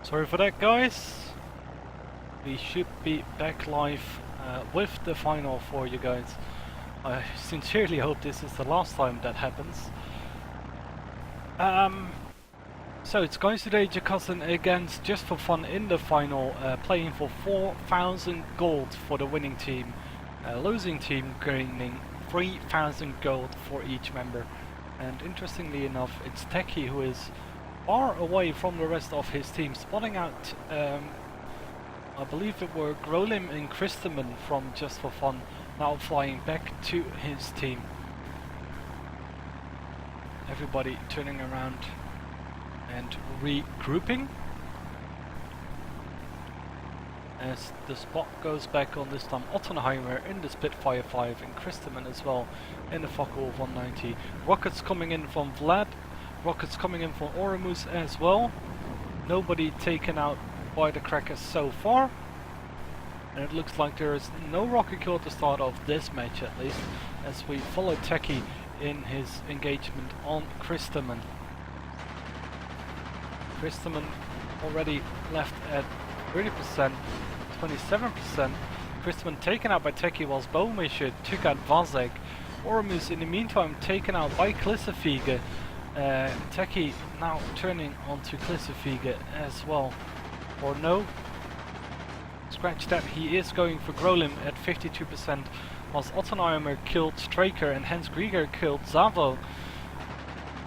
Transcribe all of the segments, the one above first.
Sorry for that, guys. We should be back live with the final for you guys. I sincerely hope this is the last time that happens. So it's GWDYC cousin against Just for Fun in the final, playing for 4,000 gold for the winning team. Losing team gaining 3,000 gold for each member. And interestingly enough, it's Techie who is far away from the rest of his team, spotting out, I believe it were Grolim and Christaman from Just for Fun, now flying back to his team. Everybody turning around and regrouping as the spot goes back on, this time Ottenheimer in the Spitfire 5 and Christaman as well in the Focke-Wulf 190. Rockets coming in from Vlad, rockets coming in from Oramus as well. Nobody taken out by the crackers so far, and it looks like there is no rocket kill at the start of this match, at least, as we follow Techie in his engagement on Christaman. Christaman already left at 30%, 27%. Christaman taken out by Techie, whilst Bowmisher took out Vazek. Oramus in the meantime taken out by Klissefige. Techie now turning onto Klissefige as well. Or no, scratch that, he is going for Grolim at 52%, whilst Ottenheimer killed Straker and Hans Grieger killed Zavo,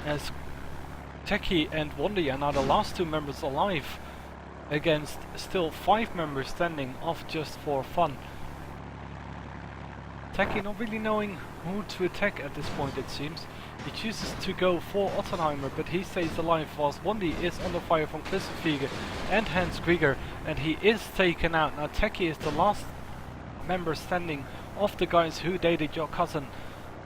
as Techie and Wondy are now the last two members alive against still 5 members standing off Just for Fun. Techie not really knowing who to attack at this point, it seems. He chooses to go for Ottenheimer, but he stays alive, whilst Wondy is under fire from Klissefige and Hans Grieger, and he is taken out. Now Techie is the last member standing of the guys who dated your cousin,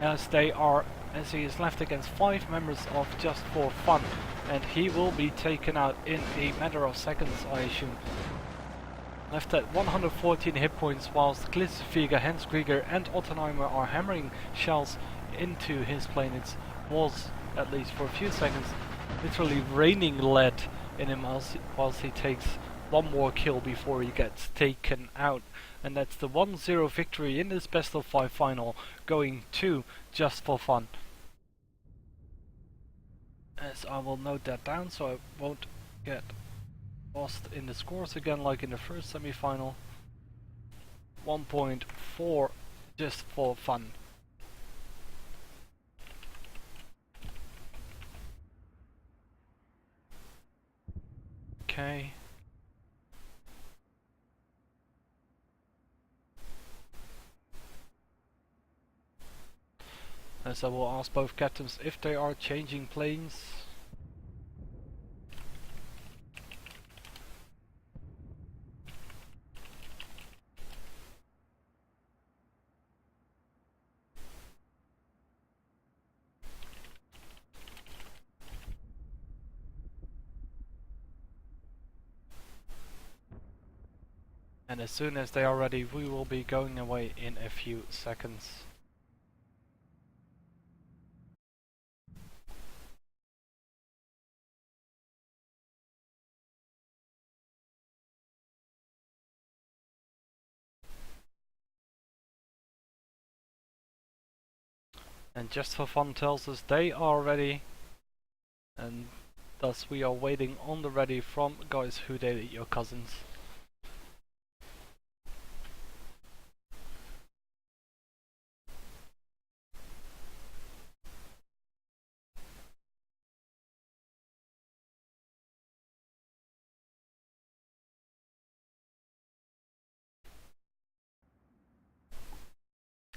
as he is left against 5 members of Just for Fun, and he will be taken out in a matter of seconds, I assume. Left at 114 hit points, whilst Klissefige, Hans Grieger and Ottenheimer are hammering shells into his plane. It was, at least for a few seconds, literally raining lead in him whilst he takes one more kill before he gets taken out. And that's the 1-0 victory in this best of 5 final, going to Just for Fun. As I will note that down so I won't get lost in the scores again like in the first semi-final. 1 point for Just for Fun. Okay. As I will ask both captains if they are changing planes. And as soon as they are ready, we will be going away in a few seconds. And Just for Fun tells us they are ready, and thus we are waiting on the ready from guys who dated your cousins.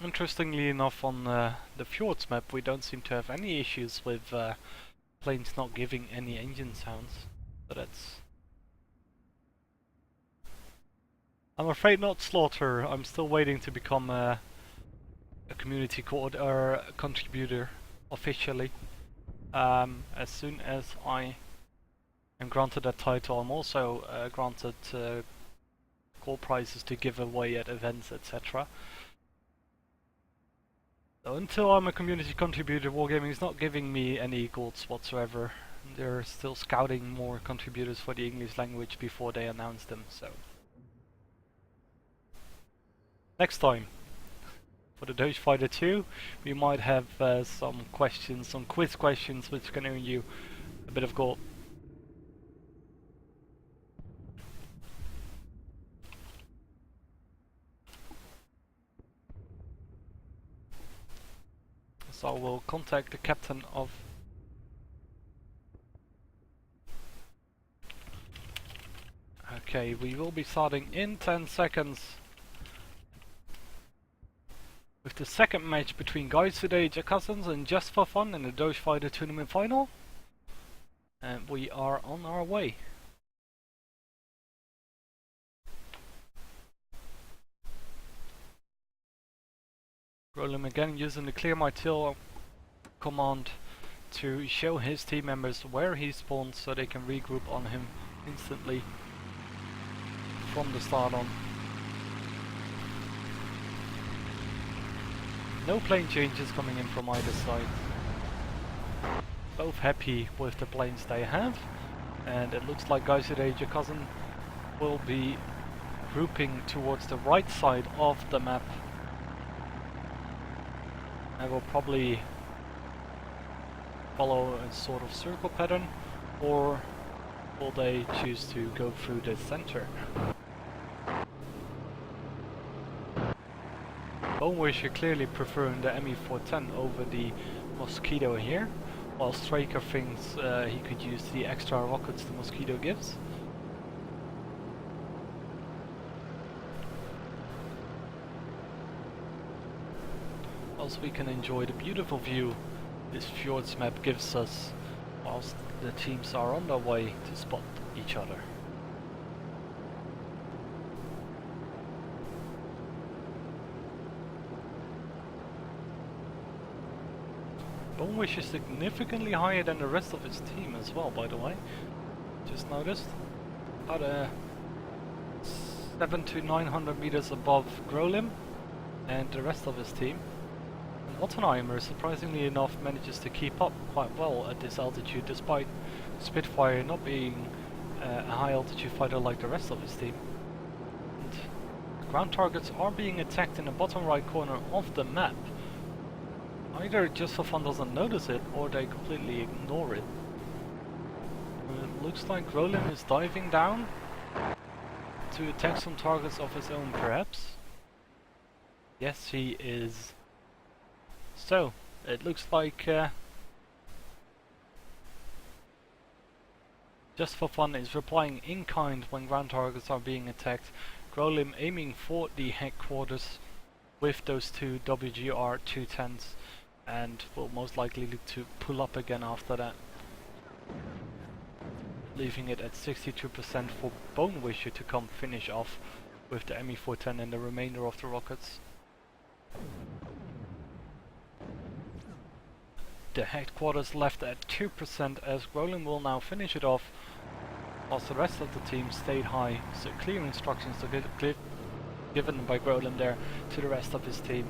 Interestingly enough, on the Fjords map we don't seem to have any issues with planes not giving any engine sounds, but that's... I'm afraid not, Slaughter. I'm still waiting to become a community contributor officially. As soon as I am granted that title, I'm also granted gold prizes to give away at events, etc. So until I'm a community contributor, Wargaming is not giving me any golds whatsoever. They're still scouting more contributors for the English language before they announce them, so. Next time, for the Dogefighter 2, we might have some questions, some quiz questions, which can earn you a bit of gold. So we'll contact the captain of... Okay, we will be starting in 10 seconds with the second match between GWDYC Cousins and Just for Fun in the Dogefighter Tournament Final. And we are on our way. Roland again using the clear my till command to show his team members where he spawns so they can regroup on him instantly from the start on. No plane changes coming in from either side. Both happy with the planes they have, and it looks like GWDYC Cousin will be grouping towards the right side of the map. I will probably follow a sort of circle pattern, or will they choose to go through the center? Bonewisher clearly preferring the ME410 over the Mosquito here, while Straker thinks he could use the extra rockets the Mosquito gives. Whilst we can enjoy the beautiful view this fjords map gives us, whilst the teams are on their way to spot each other. Bonewish is significantly higher than the rest of his team as well, by the way. Just noticed. About 700 to 900 meters above Grolim and the rest of his team. Ottenheimer, surprisingly enough, manages to keep up quite well at this altitude, despite Spitfire not being a high altitude fighter like the rest of his team. And ground targets are being attacked in the bottom right corner of the map. Either Just for Fun doesn't notice it, or they completely ignore it. It looks like Roland is diving down to attack some targets of his own, perhaps. Yes, he is. So, it looks like Just for Fun is replying in kind when ground targets are being attacked. Grolim aiming for the headquarters with those two WGR 210s, and will most likely look to pull up again after that, leaving it at 62% for Bonewisher to come finish off with the ME410 and the remainder of the rockets. The headquarters left at 2% as Grolim will now finish it off, whilst the rest of the team stayed high, so clear instructions to get given by Grolim there to the rest of his team.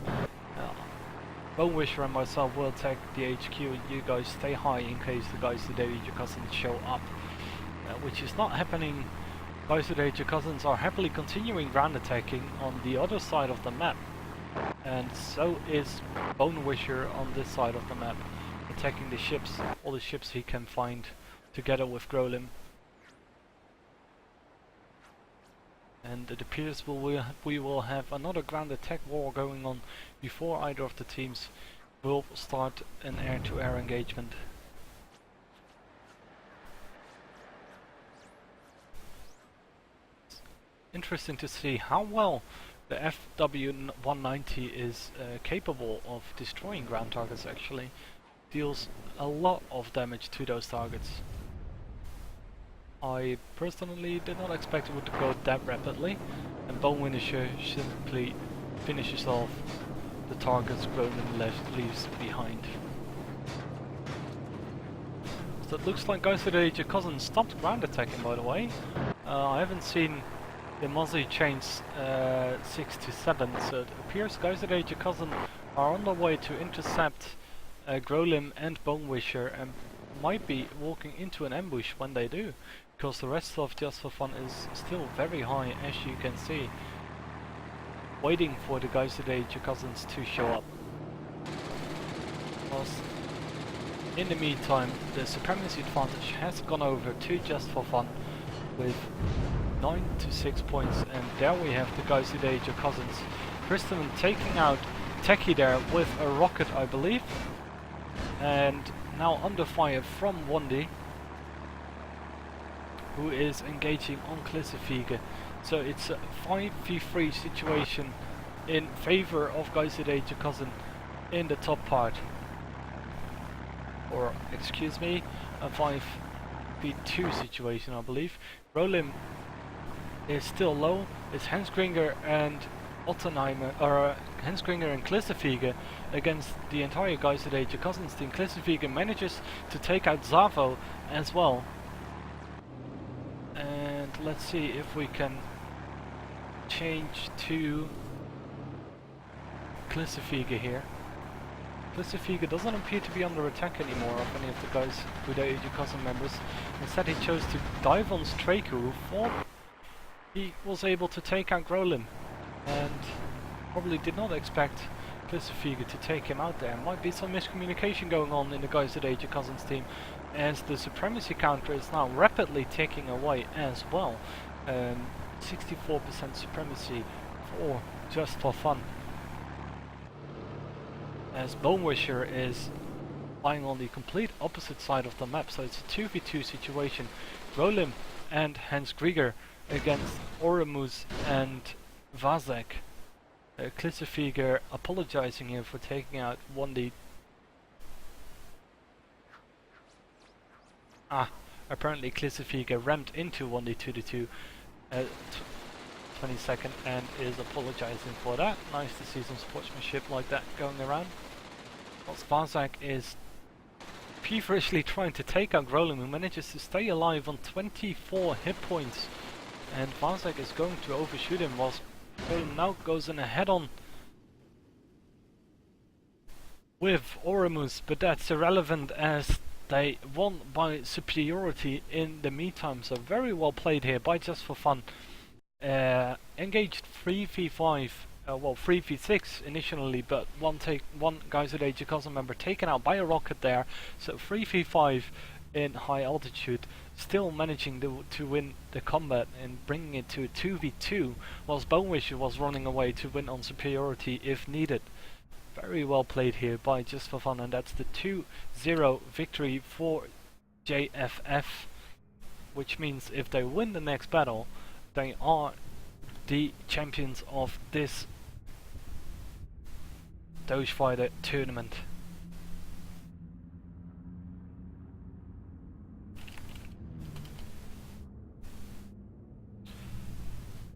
Bonewisher and myself will attack the HQ, and you guys stay high in case the GWDYC Cousins show up, which is not happening. GWDYC Cousins are happily continuing ground attacking on the other side of the map, and so is Bonewisher on this side of the map, attacking the ships, all the ships he can find, together with Grolim. And it appears we will have another ground attack war going on before either of the teams will start an air-to-air engagement. It's interesting to see how well the FW-190 is capable of destroying ground targets. Actually deals a lot of damage to those targets. I personally did not expect it would go that rapidly, and Bonewisher simply finishes off the targets Grolim leaves behind. So it looks like GWDYC Cousin stopped ground attacking, by the way. I haven't seen the Mozzie change 6 to 7, so it appears GWDYC Cousin are on their way to intercept Grolim and Bonewisher, and might be walking into an ambush when they do, because the rest of Just for Fun is still very high, as you can see, waiting for the guys today, your cousins, to show up. Because in the meantime, the supremacy advantage has gone over to Just for Fun with 9 to 6 points, and there we have the guys today, your cousins. Christopher taking out Techie there with a rocket, I believe, and now under fire from Wandy, who is engaging on Klissefige. So it's a 5v3 situation in favor of guys today, your cousin, in the top part. Or, excuse me, a 5v2 situation, I believe. Rolim is still low. It's Hensgringer and Ottenheimer, or Hensgringer and Klissefige against the entire guys today, your cousins team. Klissefige manages to take out Zavo as well. And let's see if we can change to Klissefige here. Klissefige doesn't appear to be under attack anymore of any of the guys who are your cousin members. Instead he chose to dive on Straker, who thought he was able to take out Grolim, and probably did not expect Klissefige to take him out there. Might be some miscommunication going on in the guys that your cousins team, as the supremacy counter is now rapidly ticking away as well. 64% supremacy for Just for Fun, as Bonewisher is lying on the complete opposite side of the map, so it's a 2v2 situation. Grolim and Hans Grieger against Oramus and Vazek. Klissefige apologizing here for taking out 1D. Apparently Klissefige rammed into 1D2D2 22nd and is apologizing for that. Nice to see some sportsmanship like that going around. Whilst Vazek is feverishly trying to take out Grolim, who manages to stay alive on 24 hit points. And Vazek is going to overshoot him, whilst Grolim now goes in a head-on with Oramus, but that's irrelevant as they won by superiority in the meantime. So very well played here by Just for Fun. Engaged 3v5, well 3v6 initially, but one guys with your cousin member taken out by a rocket there. So 3v5 in high altitude, still managing to win the combat and bringing it to a 2v2, whilst Bonewisher was running away to win on superiority if needed. Very well played here by Just for Fun, and that's the 2-0 victory for JFF, which means if they win the next battle, they are the champions of this Dogefighter tournament.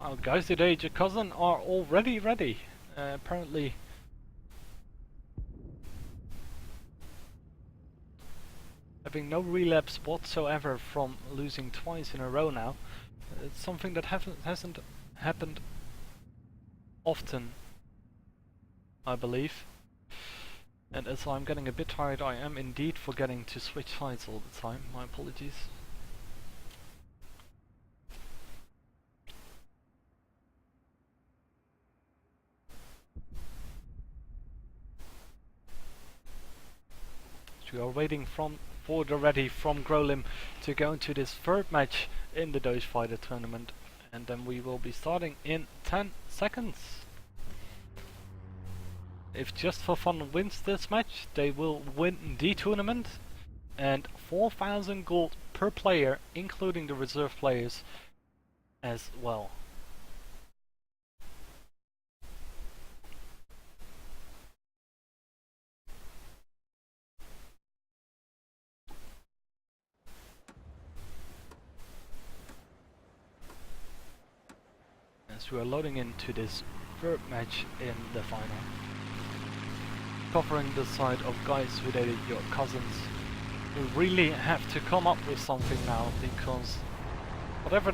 Our guys today, your cousin, are already ready. Apparently having no relapse whatsoever from losing twice in a row now. It's something that hasn't happened often, I believe. And as I'm getting a bit tired, I am indeed forgetting to switch sides all the time. My apologies. We are waiting for the ready from Grolim to go into this third match in the Dogefighter tournament, and then we will be starting in 10 seconds. If Just for Fun wins this match, they will win the tournament, and 4,000 gold per player, including the reserve players as well. We are loading into this third match in the final, covering the side of guys who dated your cousins, who really have to come up with something now, because whatever